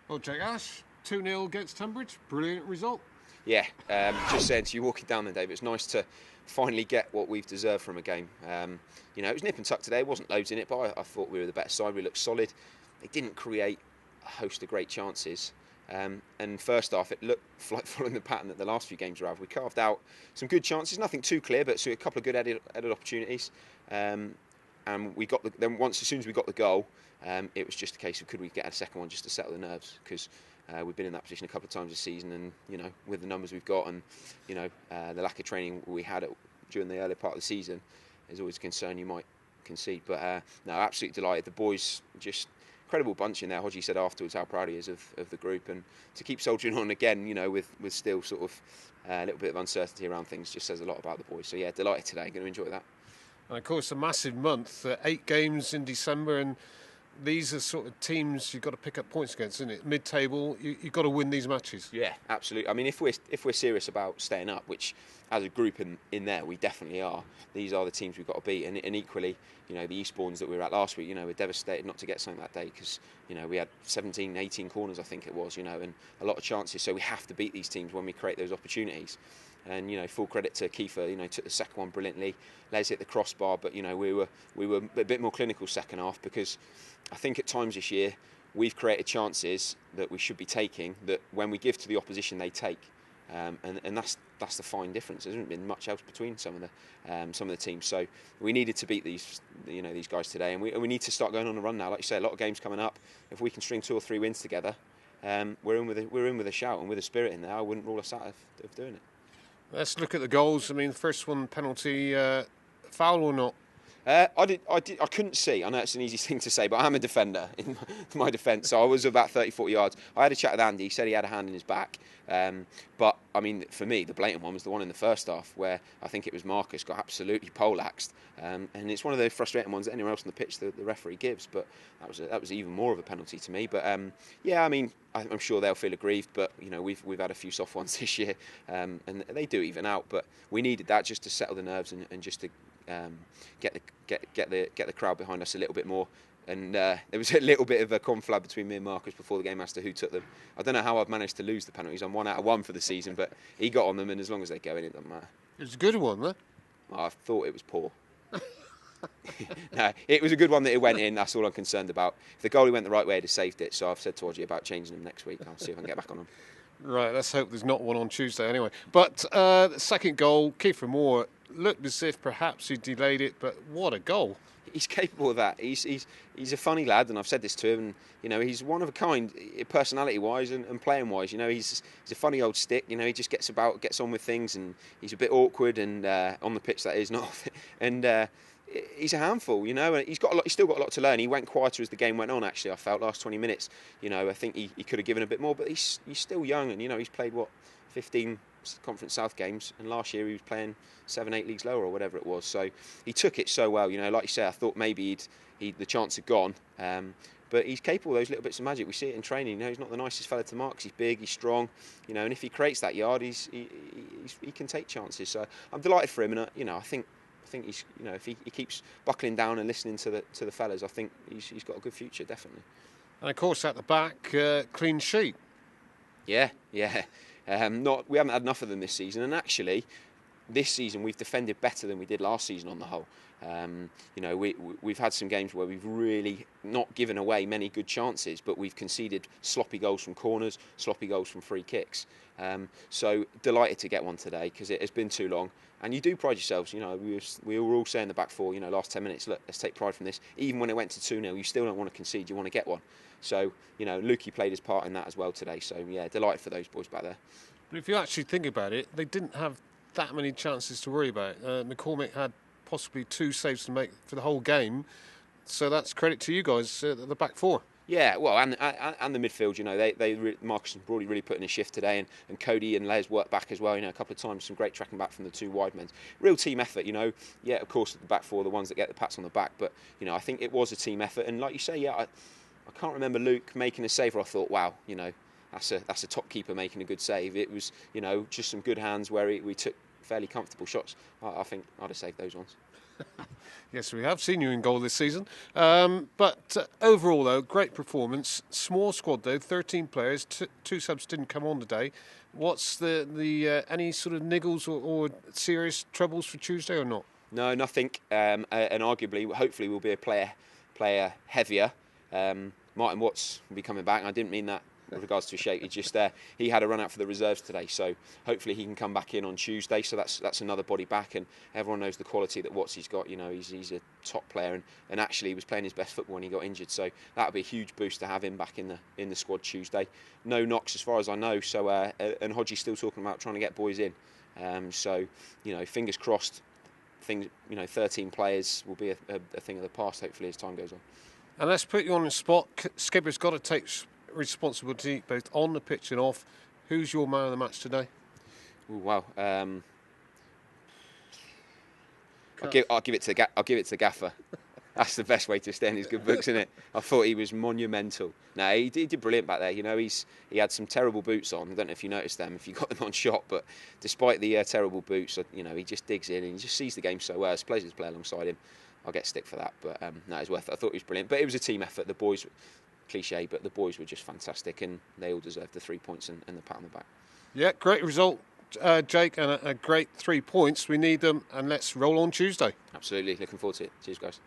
Well, Jake Ash, 2-0 against Tonbridge. Brilliant result. Yeah, just saying to you walking down there, Dave, it's nice to finally get what we've deserved from a game. It was nip and tuck today. There wasn't loads in it, but I thought we were the better side. We looked solid. They didn't create a host of great chances. And first half, it looked like following the pattern that the last few games were have. We carved out some good chances, nothing too clear, but a couple of good added opportunities. And we got as soon as we got the goal, it was just a case of could we get a second one just to settle the nerves, because we've been in that position a couple of times this season, and with the numbers we've got and the lack of training we had during the early part of the season, there's always a concern you might concede. But no, absolutely delighted. The boys, just incredible bunch in there. Hodgie said afterwards how proud he is of the group, and to keep soldiering on again, with still sort of a little bit of uncertainty around things, just says a lot about the boys. So yeah, delighted today. Going to enjoy that. And of course, a massive month, 8 games in December, and these are sort of teams you've got to pick up points against, isn't it? Mid-table, you've got to win these matches. Yeah, absolutely. I mean, if we're serious about staying up, which as a group in there we definitely are, these are the teams we've got to beat. And equally, the Eastbournes that we were at last week, we're devastated not to get something that day, because we had 17, 18 corners, I think it was, and a lot of chances. So we have to beat these teams when we create those opportunities. And full credit to Kiefer, took the second one brilliantly. Les hit the crossbar, but we were a bit more clinical second half, because I think at times this year we've created chances that we should be taking, that when we give to the opposition they take, and that's the fine difference. There hasn't been much else between some of the teams. So we needed to beat these guys today, and we need to start going on a run now. Like you say, a lot of games coming up. If we can string 2 or 3 wins together, we're in with a shout and with a spirit in there. I wouldn't rule us out of doing it. Let's look at the goals. I mean, the first one, penalty, foul or not? I couldn't see. I know it's an easy thing to say, but I'm a defender in my defence, so I was about 30, 40 yards. I had a chat with Andy. He said he had a hand in his back. But, I mean, for me, the blatant one was the one in the first half, where I think it was Marcus got absolutely poleaxed. And it's one of those frustrating ones that anyone else on the pitch the referee gives, but that was even more of a penalty to me. But, yeah, I mean, I'm sure they'll feel aggrieved, but, we've had a few soft ones this year, and they do even out. But we needed that just to settle the nerves and just to get the crowd behind us a little bit more. And there was a little bit of a conflab between me and Marcus before the game as to who took them. I don't know how I've managed to lose the penalties. I'm 1 out of 1 for the season, but he got on them, and as long as they go in, it doesn't matter. It was a good one, though. I thought it was poor. No, it was a good one that it went in. That's all I'm concerned about. If the goalie went the right way, he'd have saved it. So I've said to Hodgie about changing them next week. I'll see if I can get back on them. Right, let's hope there's not one on Tuesday anyway. But the second goal, Kiefer Moore looked as if perhaps he delayed it, but what a goal. He's capable of that. He's a funny lad, and I've said this to him. And, he's one of a kind, personality-wise and playing-wise. He's a funny old stick. He just gets on with things, and he's a bit awkward, and on the pitch that is, not off it. And he's a handful. And he's still got a lot to learn. He went quieter as the game went on. Actually, I felt last 20 minutes. I think he could have given a bit more, but he's still young, and he's played 15 Conference South games, and last year he was playing 7-8 leagues lower or whatever it was. So he took it so well. Like you say, I thought maybe the chance had gone, but he's capable of those little bits of magic. We see it in training. He's not the nicest fella to mark 'cause he's big, he's strong, and if he creates that yard, he can take chances. So I'm delighted for him, and I think he's, if he keeps buckling down and listening to the fellas, I think he's got a good future, definitely. And of course at the back, clean sheet. Yeah. We haven't had enough of them this season, and actually, this season we've defended better than we did last season on the whole. We've had some games where we've really not given away many good chances, but we've conceded sloppy goals from corners, sloppy goals from free kicks. So delighted to get one today, because it has been too long. And you do pride yourselves. We were all saying the back four, last 10 minutes, look, let's take pride from this. Even when it went to 2-0, you still don't want to concede, you want to get one. So, Lukey played his part in that as well today. So, yeah, delighted for those boys back there. But if you actually think about it, they didn't have that many chances to worry about. McCormick had possibly 2 saves to make for the whole game. So that's credit to you guys at the back four. Yeah, well, and the midfield, Marcus and Brawley really put in a shift today, and Cody and Les worked back as well, a couple of times, some great tracking back from the 2 wide men. Real team effort, yeah, of course, the back four are the ones that get the pats on the back, but, I think it was a team effort, and like you say, yeah, I can't remember Luke making a save where I thought, wow, that's a top keeper making a good save. It was, just some good hands where we took fairly comfortable shots. I think I'd have saved those ones. Yes, we have seen you in goal this season. But overall, though, great performance. Small squad, though, 13 players. Two subs didn't come on today. What's the any sort of niggles or serious troubles for Tuesday or not? No, nothing. And arguably, hopefully, we'll be a player heavier. Martin Watts will be coming back. And I didn't mean that with regards to shape. He had a run out for the reserves today, so hopefully he can come back in on Tuesday. So that's another body back, and everyone knows the quality that Watts he's got. You know, he's a top player, and actually he was playing his best football when he got injured. So that would be a huge boost to have him back in the squad Tuesday. No knocks as far as I know. So and Hodgie's still talking about trying to get boys in. So you know, fingers crossed. 13 players will be a thing of the past. Hopefully, as time goes on. And let's put you on the spot. Skipper's got to take responsibility both on the pitch and off. Who's your man of the match today? Ooh, wow. I'll give it to the gaffer. That's the best way to stay in his good books, isn't it? I thought he was monumental. No, he did brilliant back there. You know, he had some terrible boots on. I don't know if you noticed them, if you got them on shot, but despite the terrible boots, you know, he just digs in and he just sees the game so well. It's a pleasure to play alongside him. I'll get stick for that, but no, it's worth it. I thought he was brilliant, but it was a team effort. The boys, cliche, but the boys were just fantastic, and they all deserved the 3 points and the pat on the back. Yeah, great result, Jake, and a great 3 points. We need them, and let's roll on Tuesday. Absolutely, looking forward to it. Cheers, guys.